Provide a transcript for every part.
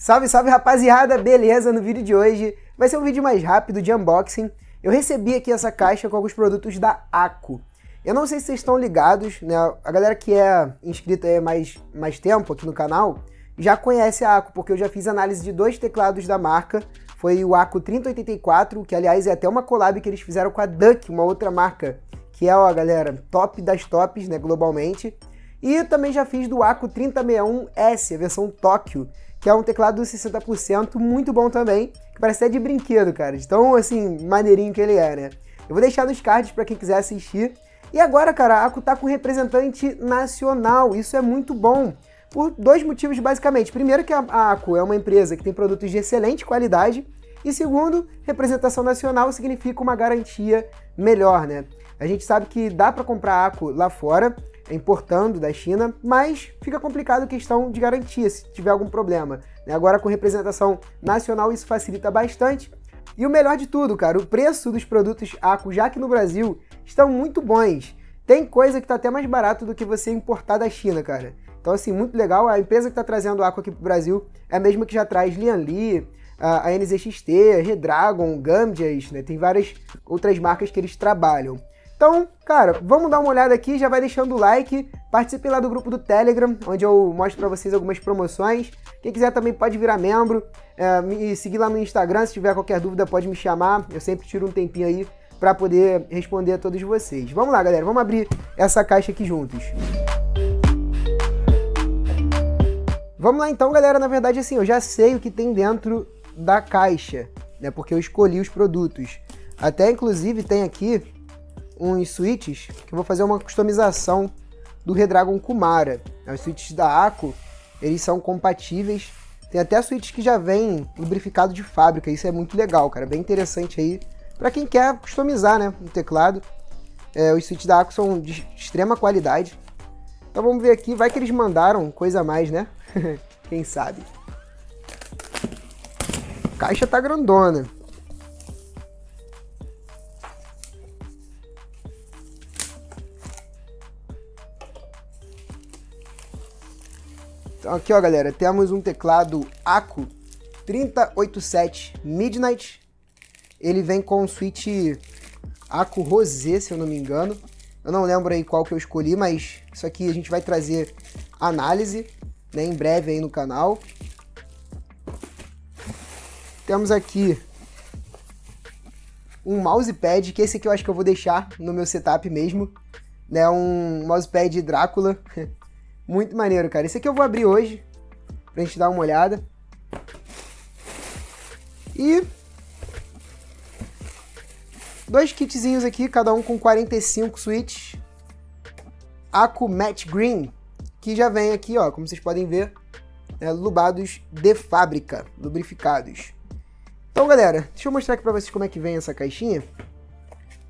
Salve, salve rapaziada, beleza? No vídeo de hoje vai ser um vídeo mais rápido de unboxing. Eu recebi aqui essa caixa com alguns produtos da ACO. Eu não sei se vocês estão ligados, né? A galera que é inscrita aí há mais tempo aqui no canal já conhece a ACO, porque eu já fiz análise de dois teclados da marca. Foi o ACO 3084, que aliás é até uma collab que eles fizeram com a Duck, uma outra marca, que é, ó, galera, top das tops, né, globalmente. E também já fiz do ACO 3061S, a versão Tóquio, que é um teclado 60%, muito bom também, que parece até de brinquedo, cara, de tão, assim, maneirinho que ele é, né? Eu vou deixar nos cards para quem quiser assistir. E agora, cara, a ACO tá com representante nacional, isso é muito bom, por dois motivos, basicamente. Primeiro, que a ACO é uma empresa que tem produtos de excelente qualidade, e segundo, representação nacional significa uma garantia melhor, né? A gente sabe que dá para comprar a ACO lá fora, importando da China, mas fica complicado a questão de garantia, se tiver algum problema, né? Agora com representação nacional isso facilita bastante. E o melhor de tudo, cara, o preço dos produtos ACO, já que no Brasil, estão muito bons. Tem coisa que tá até mais barato do que você importar da China, cara. Então assim, muito legal. A empresa que tá trazendo ACO aqui pro Brasil é a mesma que já traz Lianli, a NZXT, Redragon, Gambias, né? Tem várias outras marcas que eles trabalham. Então, cara, vamos dar uma olhada aqui, já vai deixando o like, participe lá do grupo do Telegram, onde eu mostro pra vocês algumas promoções. Quem quiser também pode virar membro, me seguir lá no Instagram, se tiver qualquer dúvida pode me chamar, eu sempre tiro um tempinho aí pra poder responder a todos vocês. Vamos lá, galera, vamos abrir essa caixa aqui juntos. Vamos lá então, galera, na verdade assim, eu já sei o que tem dentro da caixa, né, porque eu escolhi os produtos. Até inclusive tem aqui uns switches que eu vou fazer uma customização do Redragon Kumara. Os switches da ACO, eles são compatíveis. Tem até switches que já vem lubrificado de fábrica. Isso é muito legal, cara. Bem interessante aí para quem quer customizar, né, o teclado. Os switches da ACO são de extrema qualidade. Então vamos ver aqui. Vai que eles mandaram coisa a mais, né? Quem sabe. A caixa tá grandona. Então aqui, ó, galera, temos um teclado ACO 3087 Midnight. Ele vem com um switch ACO Rosé, se eu não me engano. Eu não lembro aí qual que eu escolhi, mas isso aqui a gente vai trazer análise, né, em breve aí no canal. Temos aqui um mousepad, que esse aqui eu acho que eu vou deixar no meu setup mesmo, né, um mousepad Drácula. Muito maneiro, cara. Esse aqui eu vou abrir hoje, pra gente dar uma olhada. E dois kitzinhos aqui, cada um com 45 switches. ACO Matte Green, que já vem aqui, ó, como vocês podem ver, lubados de fábrica, lubrificados. Então, galera, deixa eu mostrar aqui pra vocês como é que vem essa caixinha.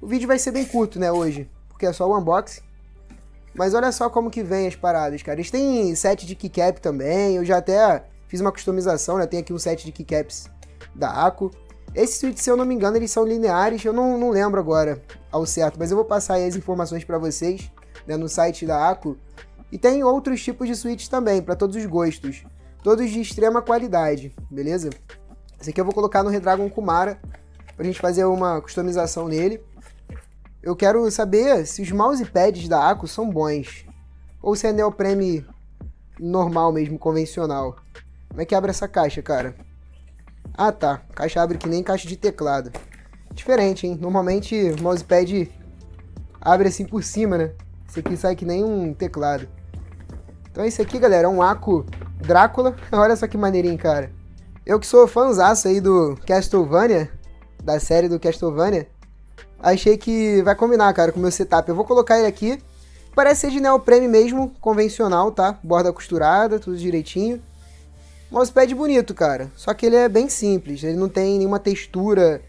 O vídeo vai ser bem curto, né, hoje, porque é só o unboxing. Mas olha só como que vem as paradas, cara. Eles têm set de keycap também. Eu já até fiz uma customização, né? Tem aqui um set de keycaps da ACO. Esses switches, se eu não me engano, eles são lineares. Eu não lembro agora ao certo, mas eu vou passar aí as informações para vocês, né, no site da ACO. E tem outros tipos de switches também, para todos os gostos. Todos de extrema qualidade, beleza? Esse aqui eu vou colocar no Redragon Kumara, pra gente fazer uma customização nele. Eu quero saber se os mousepads da ACO são bons, ou se é neoprene normal mesmo, convencional. Como é que abre essa caixa, cara? Ah, tá. A caixa abre que nem caixa de teclado. Diferente, hein? Normalmente o mousepad abre assim por cima, né? Esse aqui sai que nem um teclado. Então esse aqui, galera, é um ACO Drácula. Olha só que maneirinho, cara. Eu que sou fãzaço aí do Castlevania, da série do Castlevania, achei que vai combinar, cara, com o meu setup. Eu vou colocar ele aqui. Parece ser de neoprene mesmo, convencional, tá? Borda costurada, tudo direitinho. Mousepad bonito, cara. Só que ele é bem simples. Ele não tem nenhuma textura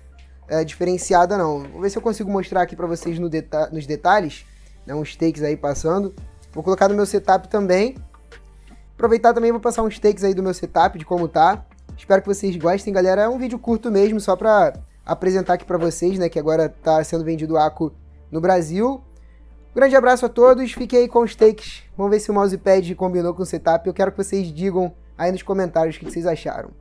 diferenciada, não. Vou ver se eu consigo mostrar aqui pra vocês nos detalhes. Né, uns takes aí passando. Vou colocar no meu setup também. Aproveitar também, vou passar uns takes aí do meu setup, de como tá. Espero que vocês gostem, galera. É um vídeo curto mesmo, só pra apresentar aqui pra vocês, né, que agora tá sendo vendido ACO no Brasil. Grande abraço a todos, fiquem aí com os takes. Vamos ver se o mousepad combinou com o setup. Eu quero que vocês digam aí nos comentários o que vocês acharam.